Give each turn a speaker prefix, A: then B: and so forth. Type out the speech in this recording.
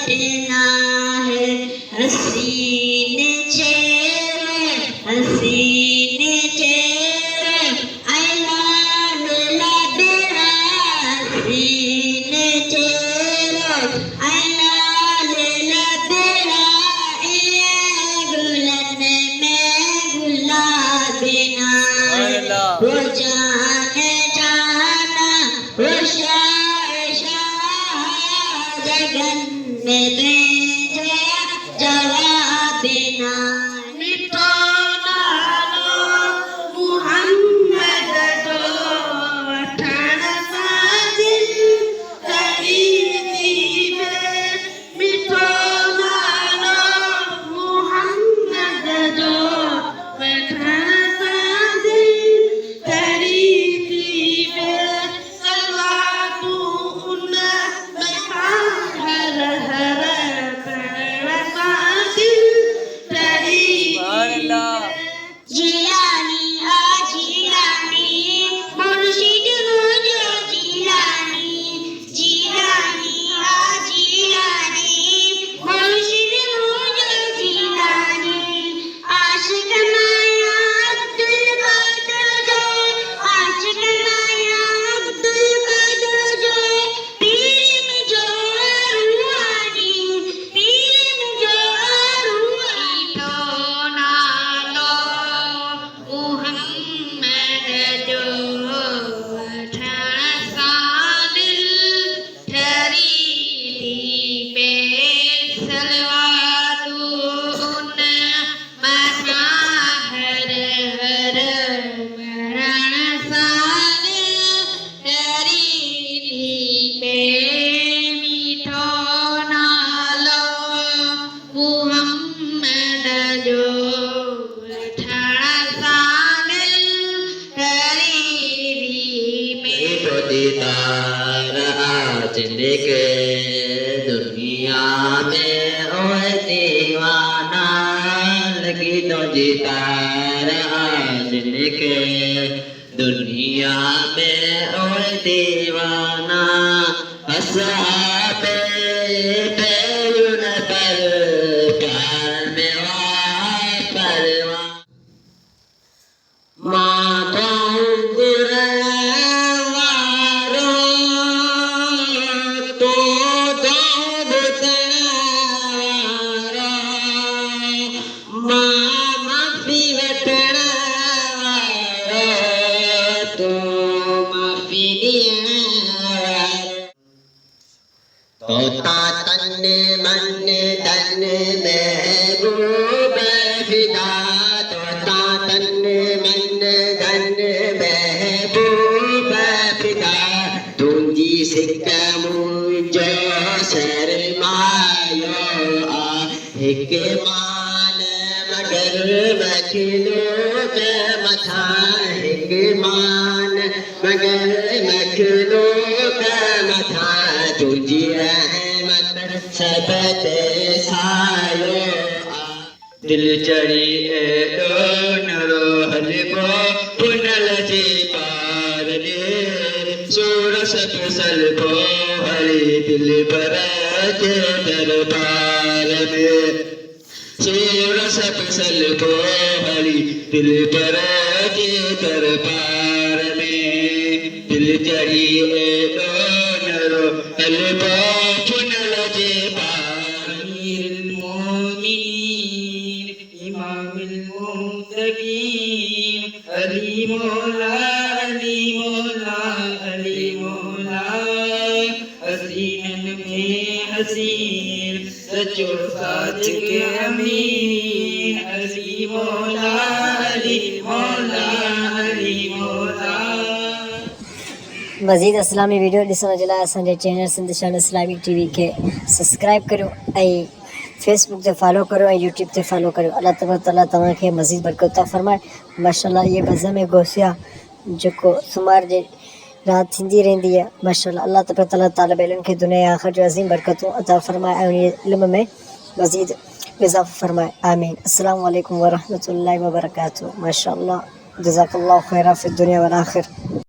A: बैठना है हसीन चेहरे हसीन चेहरे ऐलान लबेरा हसीन चेहरे ऐलान लबेरा गुलन में गुलाबिना वो जाने जाना वो जगन में दे जवाबिना मिटो नालो मुहम्मद जो ठण दिल करीबी में मिटो नालो मुहम्मद जो ठण दिल करीबी में सलवातु उन हर हर जिलानी आ जिलानी मुर्शिद मुझे जिलानी जिलानी आ जिलानी मुर्शिद मुझे जिलानी आशिक माया अब्दुल कादर जो आशिक माया अब्दुल कादर जो पीर में जो रूहानी पीर में जो रूहानी तो नालो मुहम्मद जो ठण सादिल ठरी पे सलवातु उन मथा हर हर मरण सादिल ठरी पे मीठो नालो मुहम्मद जो दीदार आज लेके दुनिया में ओए दीवाना लगी तो दीदार आज लेके दुनिया में ओए दीवाना अस्हाबे बैरुन पर प्यार में परवा तोता तन मन धन महबूब फिदा तोता तन मन धन महबूब फिदा तुंजी सिक मुझो शर्मायो आ हिक मान मगर मखलूक मथा हिक मान मगर मखलूक मथा तुझी रहमत सबत सायो दिल चढ़ी एडो नरो हलको पुनल जे पार दे सोरस फसल को हरी दिल पर के दरबार में सोरस फसल को हरी दिल पर के दरबार में दिल चढ़ी एडो नरो हलको पुनल जे पार अमीरुल मोमिनीन इमामुल मुत्तकीन अली मौला अली मौला अली मौला हसीनन में हसीन सचो साच के अमीन अली मौला अली मौला अली मौला।
B: मज़ीद इस्लामी वीडियो ॾिसण जे लाइ असांजे चैनल सिंधिशान इस्लामिक टीवी खे सब्सक्राइब करियो ऐं फेसबुक ते फॉलो करियो ऐं यूट्यूब ते फॉलो करियो। अल्लाह ताला तव्हांखे मज़ीद बरकत अता फ़रमाए। माशाअल्लाह ये बज़म गौसिया जेको सुमार जे रात थींदी रहंदी आहे। माशाअल्लाह अल्लाह ताला तालिब इल्म खे दुनिया आख़िरत जो अज़ीम बरकतूं अता फ़रमाए ऐं उन इल्म में मज़ीद इज़ाफ़ो फ़रमाए। आमीन। अस्सलामु अलैकुम वरहमतुल्लाहि वबरकातुहू। माशाअल्लाह जज़ाकल्लाहु खैरा फ़िद दुनिया वल आख़िर।